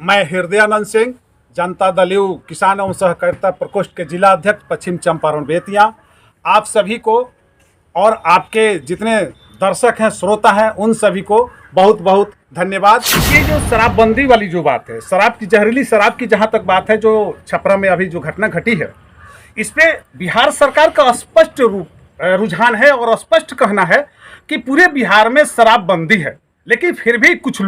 मैं हृदयानंद सिंह, जनता दल यू किसान एवं सहकारिता प्रकोष्ठ के जिला अध्यक्ष पश्चिम चंपारण बेतिया, आप सभी को और आपके जितने दर्शक हैं, श्रोता हैं, उन सभी को बहुत बहुत धन्यवाद। ये जो शराबबंदी वाली जो बात है, शराब की, जहरीली शराब की जहाँ तक बात है, जो छपरा में अभी जो घटना घटी है, इस पे बिहार सरकार का स्पष्ट रुझान है और स्पष्ट कहना है कि पूरे बिहार में शराबबंदी है। लेकिन फिर भी कुछ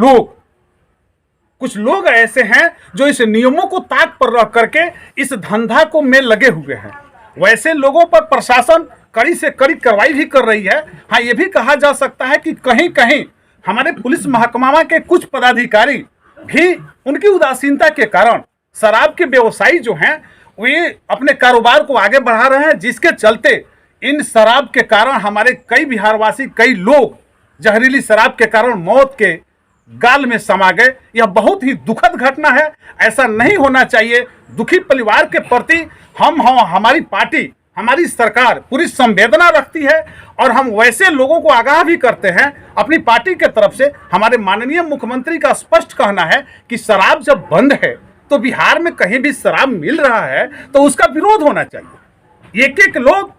लोग ऐसे हैं जो इस नियमों को ताक पर रख करके इस धंधा को में लगे हुए हैं। वैसे लोगों पर प्रशासन कड़ी से कड़ी कार्रवाई भी कर रही है। हाँ, ये भी कहा जा सकता है कि कहीं कहीं हमारे पुलिस महकमा के कुछ पदाधिकारी भी उनकी उदासीनता के कारण शराब के व्यवसायी जो हैं वे अपने कारोबार को आगे बढ़ा रहे हैं, जिसके चलते इन शराब के कारण हमारे कई बिहारवासी, कई लोग जहरीली शराब के कारण मौत के गाल में समा गए। यह बहुत ही दुखद घटना है, ऐसा नहीं होना चाहिए। दुखी परिवार के प्रति हमारी पार्टी, हमारी सरकार पूरी संवेदना रखती है और हम वैसे लोगों को आगाह भी करते हैं अपनी पार्टी के तरफ से। हमारे माननीय मुख्यमंत्री का स्पष्ट कहना है कि शराब जब बंद है तो बिहार में कहीं भी शराब मिल रहा है तो उसका विरोध होना चाहिए। एक एक लोग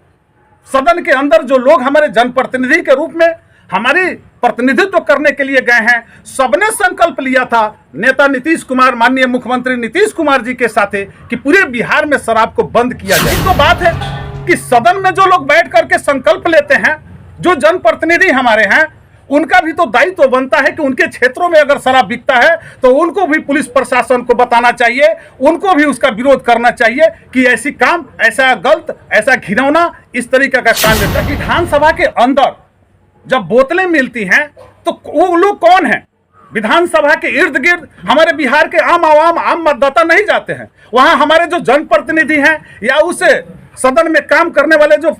सदन के अंदर, जो लोग हमारे जनप्रतिनिधि के रूप में हमारी प्रतिनिधित्व करने के लिए गए हैं, सबने संकल्प लिया था नेता नीतीश कुमार, माननीय मुख्यमंत्री नीतीश कुमार जी के साथ कि पूरे बिहार में शराब को बंद किया जाए। तो बात है कि सदन में जो लोग बैठ करके संकल्प लेते हैं, जो जनप्रतिनिधि हमारे हैं, उनका भी तो दायित्व बनता है कि उनके क्षेत्रों में अगर शराब बिकता है तो उनको भी पुलिस प्रशासन को बताना चाहिए, उनको भी उसका विरोध करना चाहिए कि ऐसी काम, ऐसा गलत, ऐसा घिनौना, इस तरीके का काम लेता है। विधानसभा के अंदर जब बोतलें मिलती हैं तो वो लोग कौन हैं? विधानसभा के इर्द गिर्द हमारे बिहार के आम मतदाता नहीं जाते हैं। वहां हमारे जो जनप्रतिनिधि हैं या उस सदन में काम करने वाले जो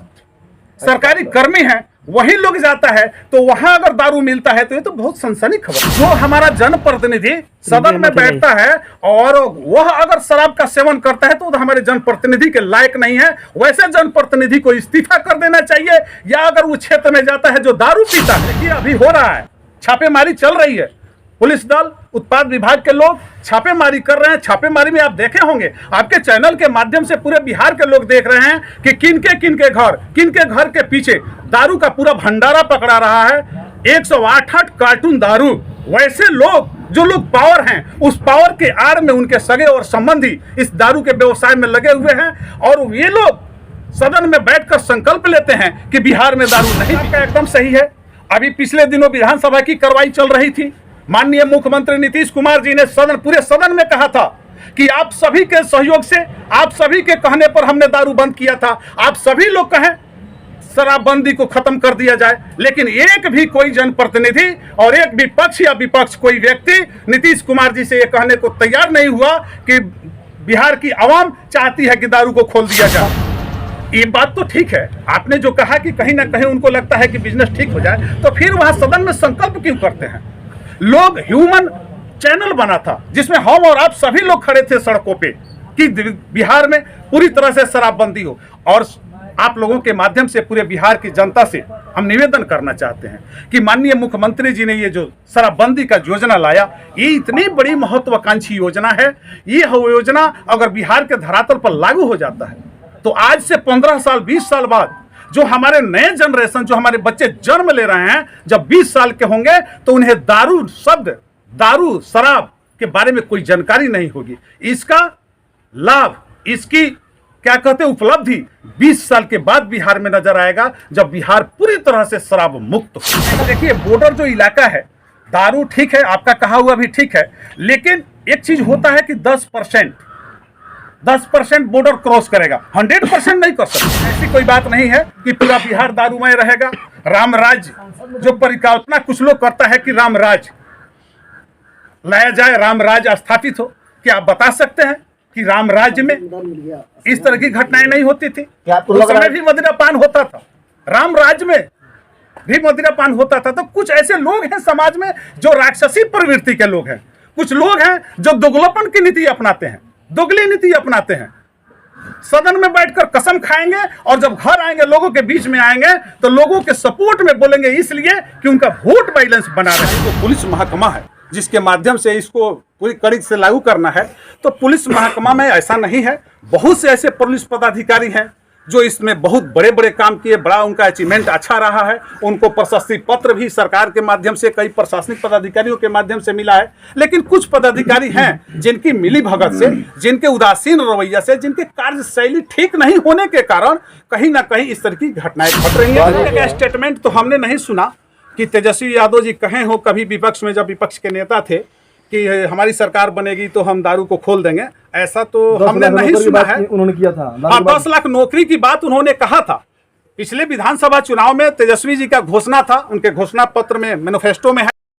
सरकारी कर्मी हैं, वही लोग जाता है। तो वहां अगर दारू मिलता है तो ये तो बहुत सनसनी खबर। जो हमारा जनप्रतिनिधि सदन में बैठता है और वह अगर शराब का सेवन करता है तो हमारे जनप्रतिनिधि के लायक नहीं है। वैसे जनप्रतिनिधि को इस्तीफा कर देना चाहिए, या अगर वो क्षेत्र में जाता है जो दारू पीता है। ये अभी हो रहा है, छापेमारी चल रही है, पुलिस दल, उत्पाद विभाग के लोग छापेमारी कर रहे हैं। छापेमारी में आप देखे होंगे, आपके चैनल के माध्यम से पूरे बिहार के लोग देख रहे हैं कि किन के घर के पीछे दारू का पूरा भंडारा पकड़ा रहा है। 108 कार्टून दारू। वैसे लोग, जो लोग पावर हैं, उस पावर के आड़ में उनके सगे और संबंधी इस दारू के व्यवसाय में लगे हुए हैं और ये लोग सदन में बैठकर संकल्प लेते हैं कि बिहार में दारू नहीं। आपका एकदम सही है। अभी पिछले दिनों विधानसभा की कार्रवाई चल रही थी। माननीय मुख्यमंत्री नीतीश कुमार जी ने पूरे सदन में कहा था कि आप सभी के सहयोग से, आप सभी के कहने पर हमने दारू बंद किया था। आप सभी लोग कहें शराबबंदी को खत्म कर दिया जाए, लेकिन एक भी कोई जनप्रतिनिधि और एक भी पक्ष या विपक्ष कोई व्यक्ति नीतीश कुमार जी से यह कहने को तैयार नहीं हुआ कि बिहार की आवाम चाहती है कि दारू को खोल दिया जाए। ये बात तो ठीक है, आपने जो कहा कि कहीं ना कहीं उनको लगता है कि बिजनेस ठीक हो जाए, तो फिर वहां सदन में संकल्प क्यों करते हैं? लोग ह्यूमन चैनल बना था जिसमें हम और आप सभी लोग खड़े थे सड़कों पे कि बिहार में पूरी तरह से शराबबंदी हो। और आप लोगों के माध्यम से पूरे बिहार की जनता से हम निवेदन करना चाहते हैं कि माननीय मुख्यमंत्री जी ने ये जो शराबबंदी का योजना लाया, ये इतनी बड़ी महत्वाकांक्षी योजना है। ये योजना अगर बिहार के धरातल पर लागू हो जाता है तो आज से 15 साल, 20 साल बाद जो हमारे नए जनरेशन, जो हमारे बच्चे जन्म ले रहे हैं, जब 20 साल के होंगे तो उन्हें दारू, शराब के बारे में कोई जानकारी नहीं होगी। इसका लाभ, इसकी क्या कहते हैं, उपलब्धि 20 साल के बाद बिहार में नजर आएगा, जब बिहार पूरी तरह से शराब मुक्त हो। देखिए, बॉर्डर जो इलाका है, दारू ठीक है, आपका कहा हुआ भी ठीक है, लेकिन एक चीज होता है कि 10% बॉर्डर क्रॉस करेगा, 100% नहीं कर सकता। ऐसी कोई बात नहीं है कि पूरा बिहार दारूमय रहेगा। राम राज्य जो परिकल्पना कुछ लोग करता है कि राम राज्य लाया जाए, राम राज्य स्थापित हो, क्या आप बता सकते हैं कि राम राज्य में इस तरह की घटनाएं नहीं होती थी? उस समय भी मदिरापान होता था, राम राज्य में भी मदिरापान होता था। तो कुछ ऐसे लोग हैं समाज में जो राक्षसी प्रवृत्ति के लोग हैं, कुछ लोग हैं जो दोगलापन की नीति अपनाते हैं, दोगली नीति अपनाते हैं। सदन में बैठकर कसम खाएंगे और जब घर आएंगे, लोगों के बीच में आएंगे तो लोगों के सपोर्ट में बोलेंगे, इसलिए कि उनका वोट बैलेंस बना रहे। तो पुलिस महकमा है, जिसके माध्यम से इसको पूरी कड़ी से लागू करना है, तो पुलिस महकमा में ऐसा नहीं है। बहुत से ऐसे पुलिस पदाधिकारी हैं जो इसमें बहुत बड़े बड़े काम किए, बड़ा उनका अचीवमेंट अच्छा रहा है, उनको प्रशस्ति पत्र भी सरकार के माध्यम से, कई प्रशासनिक पदाधिकारियों के माध्यम से मिला है। लेकिन कुछ पदाधिकारी हैं जिनकी मिली भगत से, जिनके उदासीन रवैया से, जिनके कार्यशैली ठीक नहीं होने के कारण कहीं ना कहीं इस तरह की घटनाएं घट रही हैं। स्टेटमेंट तो हमने नहीं सुना कि तेजस्वी यादव जी कहे हो कभी विपक्ष में, जब विपक्ष के नेता थे, कि हमारी सरकार बनेगी तो हम दारू को खोल देंगे। ऐसा तो हमने नहीं सुना है। उन्होंने किया था 10 लाख नौकरी की बात उन्होंने कहा था। पिछले विधानसभा चुनाव में तेजस्वी जी का घोषणा था, उनके घोषणा पत्र में, मैनिफेस्टो में है।